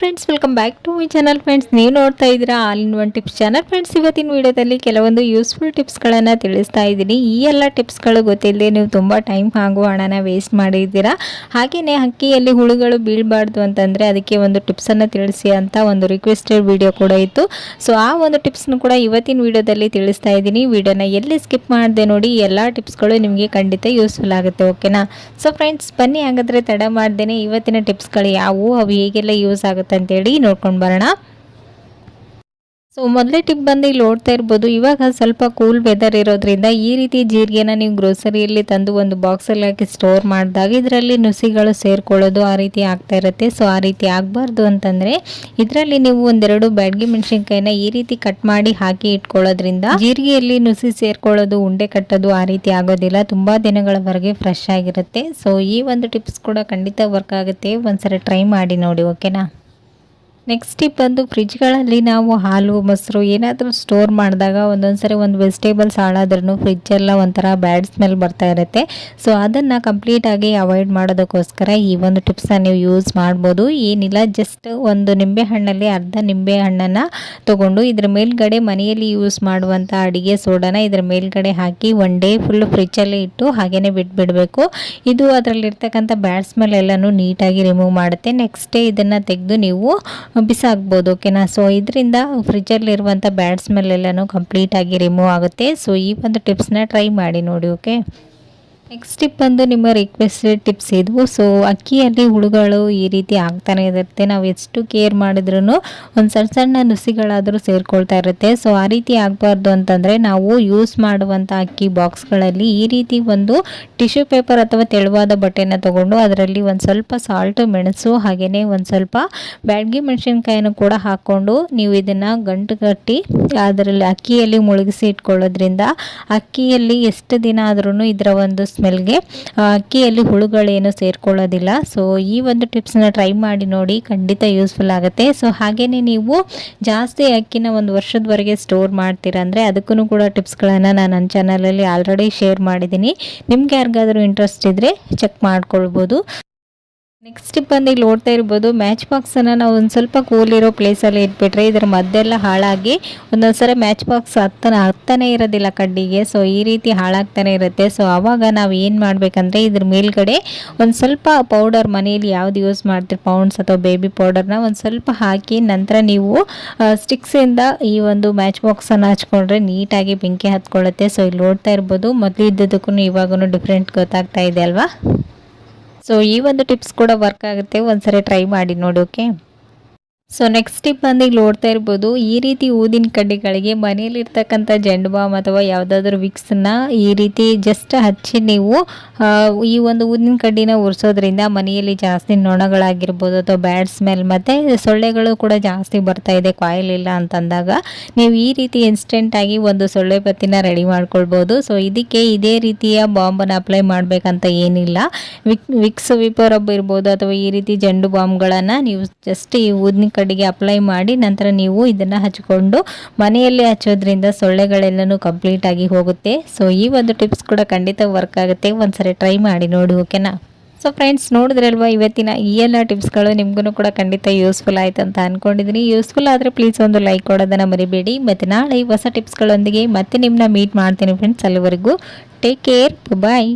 Friends, welcome back to my channel. Friends, ನೀವು ನೋಡ್ತಾ ಇದ್ದೀರಾ all in one tips channel. Friends, ಇವತ್ತಿನ ವಿಡಿಯೋದಲ್ಲಿ ಕೆಲವೊಂದು ಯೂಸ್ಫುಲ್ ಟಿಪ್ಸ್ಗಳನ್ನು ತಿಳಿಸ್ತಾ ಇದ್ದೀನಿ. ಈ ಎಲ್ಲ ಟಿಪ್ಸ್ಗಳು ಗೊತ್ತಿಲ್ಲದೆ ನೀವು ತುಂಬ ಟೈಮ್ ಹಾಗೂ ಹಣನ ವೇಸ್ಟ್ ಮಾಡಿದ್ದೀರಾ. ಹಾಗೆಯೇ ಅಕ್ಕಿಯಲ್ಲಿ ಹುಳುಗಳು ಬೀಳಬಾರ್ದು ಅಂತಂದರೆ ಅದಕ್ಕೆ ಒಂದು ಟಿಪ್ಸನ್ನು ತಿಳಿಸಿ ಅಂತ ಒಂದು ರಿಕ್ವೆಸ್ಟೆಡ್ ವಿಡಿಯೋ ಕೂಡ ಇತ್ತು. ಸೊ ಆ ಒಂದು ಟಿಪ್ಸ್ನು ಕೂಡ ಇವತ್ತಿನ ವಿಡಿಯೋದಲ್ಲಿ ತಿಳಿಸ್ತಾ ಇದ್ದೀನಿ. ವಿಡಿಯೋನ ಎಲ್ಲಿ ಸ್ಕಿಪ್ ಮಾಡದೆ ನೋಡಿ. ಎಲ್ಲ ಟಿಪ್ಸ್ಗಳು ನಿಮಗೆ ಖಂಡಿತ ಯೂಸ್ಫುಲ್ ಆಗುತ್ತೆ, ಓಕೆನಾ? ಸೊ ಫ್ರೆಂಡ್ಸ್, ಬನ್ನಿ ಹಾಗಾದರೆ ತಡ ಮಾಡ್ದೇನೆ ಇವತ್ತಿನ ಟಿಪ್ಸ್ಗಳು ಯಾವುವು, ಅವು ಹೇಗೆಲ್ಲ ಯೂಸ್ ಆಗುತ್ತೆ ಅಂತೇಳಿ ನೋಡ್ಕೊಂಡು ಬರೋಣ. ಸೊ ಮೊದಲೇ ಟಿಪ್ ಬಂದು ಇಲ್ಲಿ ನೋಡ್ತಾ ಇರ್ಬೋದು, ಇವಾಗ ಸ್ವಲ್ಪ ಕೂಲ್ ವೆದರ್ ಇರೋದ್ರಿಂದ ಈ ರೀತಿ ಜೀರಿಗೆನ ನೀವು ಗ್ರೋಸರಿಯಲ್ಲಿ ತಂದು ಒಂದು ಬಾಕ್ಸಲ್ಲಿ ಹಾಕಿ ಸ್ಟೋರ್ ಮಾಡಿದಾಗ ಇದರಲ್ಲಿ ನುಸಿಗಳು ಸೇರ್ಕೊಳ್ಳೋದು ಆ ರೀತಿ ಆಗ್ತಾ ಇರುತ್ತೆ. ಸೊ ಆ ರೀತಿ ಆಗಬಾರ್ದು ಅಂತಂದರೆ ಇದರಲ್ಲಿ ನೀವು ಒಂದೆರಡು ಬ್ಯಾಡಗಿ ಮೆಣಸಿನ್ಕಾಯಿನ ಈ ರೀತಿ ಕಟ್ ಮಾಡಿ ಹಾಕಿ ಇಟ್ಕೊಳ್ಳೋದ್ರಿಂದ ಜೀರಿಗೆಯಲ್ಲಿ ನುಸಿ ಸೇರ್ಕೊಳ್ಳೋದು, ಉಂಡೆ ಕಟ್ಟೋದು ಆ ರೀತಿ ಆಗೋದಿಲ್ಲ. ತುಂಬ ದಿನಗಳವರೆಗೆ ಫ್ರೆಶ್ ಆಗಿರುತ್ತೆ. ಸೊ ಈ ಒಂದು ಟಿಪ್ಸ್ ಕೂಡ ಖಂಡಿತ ವರ್ಕ್ ಆಗುತ್ತೆ. ಒಂದ್ಸರಿ ಟ್ರೈ ಮಾಡಿ ನೋಡಿ, ಓಕೆನಾ? ನೆಕ್ಸ್ಟ್ ಟಿಪ್ ಬಂದು ಫ್ರಿಜ್ಗಳಲ್ಲಿ ನಾವು ಹಾಲು ಮೊಸರು ಏನಾದರೂ ಸ್ಟೋರ್ ಮಾಡಿದಾಗ ಒಂದೊಂದ್ಸರಿ ಒಂದು ವೆಜಿಟೇಬಲ್ಸ್ ಹಾಳಾದ್ರೂ ಫ್ರಿಜ್ಜೆಲ್ಲ ಒಂಥರ ಬ್ಯಾಡ್ ಸ್ಮೆಲ್ ಬರ್ತಾ ಇರುತ್ತೆ. ಸೊ ಅದನ್ನು ಕಂಪ್ಲೀಟಾಗಿ ಅವಾಯ್ಡ್ ಮಾಡೋದಕ್ಕೋಸ್ಕರ ಈ ಒಂದು ಟಿಪ್ಸ್ನ ನೀವು ಯೂಸ್ ಮಾಡ್ಬೋದು. ಏನಿಲ್ಲ, ಜಸ್ಟ್ ಒಂದು ನಿಂಬೆ ಹಣ್ಣಲ್ಲಿ ಅರ್ಧ ನಿಂಬೆ ಹಣ್ಣನ್ನು ತೊಗೊಂಡು ಇದ್ರ ಮೇಲ್ಗಡೆ ಮನೆಯಲ್ಲಿ ಯೂಸ್ ಮಾಡುವಂಥ ಅಡುಗೆ ಸೋಡಾನ ಇದ್ರ ಮೇಲ್ಗಡೆ ಹಾಕಿ ಒನ್ ಡೇ ಫುಲ್ ಫ್ರಿಜ್ಜಲ್ಲಿ ಇಟ್ಟು ಹಾಗೇ ಬಿಟ್ಬಿಡಬೇಕು. ಇದು ಅದರಲ್ಲಿರ್ತಕ್ಕಂಥ ಬ್ಯಾಡ್ ಸ್ಮೆಲ್ ಎಲ್ಲನೂ ನೀಟಾಗಿ ರಿಮೂವ್ ಮಾಡುತ್ತೆ. ನೆಕ್ಸ್ಟ್ ಡೇ ಇದನ್ನು ತೆಗೆದು ನೀವು ಬಿಸಾಕ್ಬೋದು, ಓಕೆನಾ? ಸೊ ಇದರಿಂದ ಫ್ರಿಜ್ಜಲ್ಲಿರುವಂಥ ಬ್ಯಾಡ್ ಸ್ಮೆಲ್ ಎಲ್ಲನೂ ಕಂಪ್ಲೀಟಾಗಿ ರಿಮೂವ್ ಆಗುತ್ತೆ. ಸೊ ಈ ಒಂದು ಟಿಪ್ಸ್ನ ಟ್ರೈ ಮಾಡಿ ನೋಡಿ, ಓಕೆ? ನೆಕ್ಸ್ಟ್ ಟಿಪ್ ಬಂದು ನಿಮ್ಮ ರಿಕ್ವೆಸ್ಟೆಡ್ ಟಿಪ್ಸ್ ಇದ್ವು. ಸೊ ಅಕ್ಕಿಯಲ್ಲಿ ಹುಳುಗಳು ಈ ರೀತಿ ಆಗ್ತಾನೆ ಇರುತ್ತೆ. ನಾವು ಎಷ್ಟು ಕೇರ್ ಮಾಡಿದ್ರೂ ಒಂದು ಸಣ್ಣ ಸಣ್ಣ ನುಸಿಗಳಾದರೂ ಸೇರ್ಕೊಳ್ತಾ ಇರುತ್ತೆ. ಸೊ ಆ ರೀತಿ ಆಗಬಾರ್ದು ಅಂತಂದರೆ ನಾವು ಯೂಸ್ ಮಾಡುವಂಥ ಅಕ್ಕಿ ಬಾಕ್ಸ್ಗಳಲ್ಲಿ ಈ ರೀತಿ ಒಂದು ಟಿಶ್ಯೂ ಪೇಪರ್ ಅಥವಾ ತೆಳುವಾದ ಬಟ್ಟೆನ ತೊಗೊಂಡು ಅದರಲ್ಲಿ ಒಂದು ಸ್ವಲ್ಪ ಸಾಲ್ಟು, ಮೆಣಸು ಹಾಗೆಯೇ ಒಂದು ಸ್ವಲ್ಪ ಬ್ಯಾಡಗಿ ಮೆಣಸಿನ್ಕಾಯಿನೂ ಕೂಡ ಹಾಕ್ಕೊಂಡು ನೀವು ಇದನ್ನು ಗಂಟು ಕಟ್ಟಿ ಅದರಲ್ಲಿ ಅಕ್ಕಿಯಲ್ಲಿ ಮುಳುಗಿಸಿ ಇಟ್ಕೊಳ್ಳೋದ್ರಿಂದ ಅಕ್ಕಿಯಲ್ಲಿ ಎಷ್ಟು ದಿನ ಆದ್ರೂ ಇದರ ಒಂದು ಸ್ಮೆಲ್ಗೆ ಅಕ್ಕಿಯಲ್ಲಿ ಹುಳುಗಳೇನು ಸೇರ್ಕೊಳ್ಳೋದಿಲ್ಲ. ಸೊ ಈ ಒಂದು ಟಿಪ್ಸ್ನ ಟ್ರೈ ಮಾಡಿ ನೋಡಿ, ಖಂಡಿತ ಯೂಸ್ಫುಲ್ ಆಗುತ್ತೆ. ಸೊ ಹಾಗೆಯೇ ನೀವು ಜಾಸ್ತಿ ಅಕ್ಕಿನ ಒಂದು ವರ್ಷದವರೆಗೆ ಸ್ಟೋರ್ ಮಾಡ್ತೀರಾ ಅಂದರೆ ಅದಕ್ಕೂ ಕೂಡ ಟಿಪ್ಸ್ಗಳನ್ನು ನಾನು ನನ್ನ ಚಾನಲಲ್ಲಿ ಆಲ್ರೆಡಿ ಶೇರ್ ಮಾಡಿದ್ದೀನಿ. ನಿಮ್ಗೆ ಯಾರಿಗಾದರೂ ಇಂಟ್ರೆಸ್ಟ್ ಇದ್ದರೆ ಚೆಕ್ ಮಾಡ್ಕೊಳ್ಬೋದು. ನೆಕ್ಸ್ಟ್ ಟಿಪ್ ಬಂದು ಇಲ್ಲಿ ನೋಡ್ತಾ ಇರ್ಬೋದು, ಮ್ಯಾಚ್ ಬಾಕ್ಸನ್ನು ನಾವು ಒಂದು ಸ್ವಲ್ಪ ಕೂಲ್ ಇರೋ ಪ್ಲೇಸಲ್ಲಿ ಇಟ್ಬಿಟ್ರೆ ಇದರ ಮದ್ದೆಲ್ಲ ಹಾಳಾಗಿ ಒಂದೊಂದ್ಸರಿ ಮ್ಯಾಚ್ ಬಾಕ್ಸ್ ಹತ್ತನೇ ಇರೋದಿಲ್ಲ ಕಡ್ಡಿಗೆ. ಸೊ ಈ ರೀತಿ ಹಾಳಾಗ್ತಾನೆ ಇರುತ್ತೆ. ಸೊ ಆವಾಗ ನಾವು ಏನು ಮಾಡಬೇಕಂದ್ರೆ ಇದ್ರ ಮೇಲ್ಗಡೆ ಒಂದು ಸ್ವಲ್ಪ ಪೌಡರ್, ಮನೆಯಲ್ಲಿ ಯಾವ್ದು ಯೂಸ್ ಮಾಡ್ತೀರಿ ಪೌಂಡ್ಸ್ ಅಥವಾ ಬೇಬಿ ಪೌಡರ್ನ ಒಂದು ಸ್ವಲ್ಪ ಹಾಕಿ ನಂತರ ನೀವು ಸ್ಟಿಕ್ಸಿಂದ ಈ ಒಂದು ಮ್ಯಾಚ್ ಬಾಕ್ಸನ್ನು ಹಚ್ಕೊಂಡ್ರೆ ನೀಟಾಗಿ ಬೆಂಕಿ ಹತ್ಕೊಳ್ಳುತ್ತೆ. ಸೊ ಇಲ್ಲಿ ನೋಡ್ತಾ ಇರ್ಬೋದು, ಮೊದಲು ಇದ್ದದಕ್ಕೂ ಇವಾಗೂ ಡಿಫ್ರೆಂಟ್ ಗೊತ್ತಾಗ್ತಾ ಇದೆ ಅಲ್ವಾ? ಸೊ ಈ ಒಂದು ಟಿಪ್ಸ್ ಕೂಡ ವರ್ಕ್ ಆಗುತ್ತೆ. ಒಂದ್ಸರಿ ಟ್ರೈ ಮಾಡಿ ನೋಡಿ, ಓಕೆ? ಸೊ ನೆಕ್ಸ್ಟ್ ಟಿಪ್ ಬಂದು ಇಲ್ಲಿ ನೋಡ್ತಾ ಇರ್ಬೋದು, ಈ ರೀತಿ ಊದಿನ ಕಡ್ಡಿಗಳಿಗೆ ಮನೆಯಲ್ಲಿರ್ತಕ್ಕಂಥ ಜೆಂಡು ಬಾಮ್ ಅಥವಾ ಯಾವುದಾದ್ರೂ ವಿಕ್ಸನ್ನ ಈ ರೀತಿ ಜಸ್ಟ್ ಹಚ್ಚಿ ನೀವು ಈ ಒಂದು ಊದಿನ ಕಡ್ಡಿನ ಉರಿಸೋದ್ರಿಂದ ಮನೆಯಲ್ಲಿ ಜಾಸ್ತಿ ನೊಣಗಳಾಗಿರ್ಬೋದು ಅಥವಾ ಬ್ಯಾಡ್ ಸ್ಮೆಲ್ ಮತ್ತು ಸೊಳ್ಳೆಗಳು ಕೂಡ ಜಾಸ್ತಿ ಬರ್ತಾ ಇದೆ ಕಾಯಿಲ್ ಇಲ್ಲ ಅಂತಂದಾಗ ನೀವು ಈ ರೀತಿ ಇನ್ಸ್ಟೆಂಟಾಗಿ ಒಂದು ಸೊಳ್ಳೆ ಬತ್ತಿನ ರೆಡಿ ಮಾಡ್ಕೊಳ್ಬೋದು. ಸೊ ಇದಕ್ಕೆ ಇದೇ ರೀತಿಯ ಬಾಂಬನ್ನು ಅಪ್ಲೈ ಮಾಡಬೇಕಂತ ಏನಿಲ್ಲ. ವಿಕ್ಸ್ ವಿಪರಬ್ ಇರ್ಬೋದು ಅಥವಾ ಈ ರೀತಿ ಜೆಂಡು ಬಾಂಬ್ಗಳನ್ನು ನೀವು ಜಸ್ಟ್ ಈ ಊದಿನ ಕಡ್ಡಿಗೆ ಅಪ್ಲೈ ಮಾಡಿ ನಂತರ ನೀವು ಇದನ್ನು ಹಚ್ಕೊಂಡು ಮನೆಯಲ್ಲಿ ಹಚ್ಚೋದ್ರಿಂದ ಸೊಳ್ಳೆಗಳೆಲ್ಲನೂ ಕಂಪ್ಲೀಟ್ ಆಗಿ ಹೋಗುತ್ತೆ. ಸೊ ಈ ಒಂದು ಟಿಪ್ಸ್ ಕೂಡ ಖಂಡಿತ ವರ್ಕ್ ಆಗುತ್ತೆ. ಒಂದ್ಸರಿ ಟ್ರೈ ಮಾಡಿ ನೋಡಿ, ಓಕೆನಾ? ಸೊ ಫ್ರೆಂಡ್ಸ್, ನೋಡಿದ್ರಲ್ವಾ ಇವತ್ತಿನ ಈ ಎಲ್ಲ ಟಿಪ್ಸ್ಗಳು ನಿಮಗೂ ಕೂಡ ಖಂಡಿತ ಯೂಸ್ಫುಲ್ ಆಯ್ತು ಅಂತ ಅಂದ್ಕೊಂಡಿದ್ದೀನಿ. ಯೂಸ್ಫುಲ್ ಆದರೆ ಪ್ಲೀಸ್ ಒಂದು ಲೈಕ್ ಕೊಡೋದನ್ನು ಮರಿಬೇಡಿ. ಮತ್ತು ನಾಳೆ ಹೊಸ ಟಿಪ್ಸ್ಗಳೊಂದಿಗೆ ಮತ್ತೆ ನಿಮ್ಮನ್ನ ಮೀಟ್ ಮಾಡ್ತೀನಿ ಫ್ರೆಂಡ್ಸ್. ಅಲ್ಲಿವರೆಗೂ ಟೇಕ್ ಕೇರ್, ಬಾಯ್.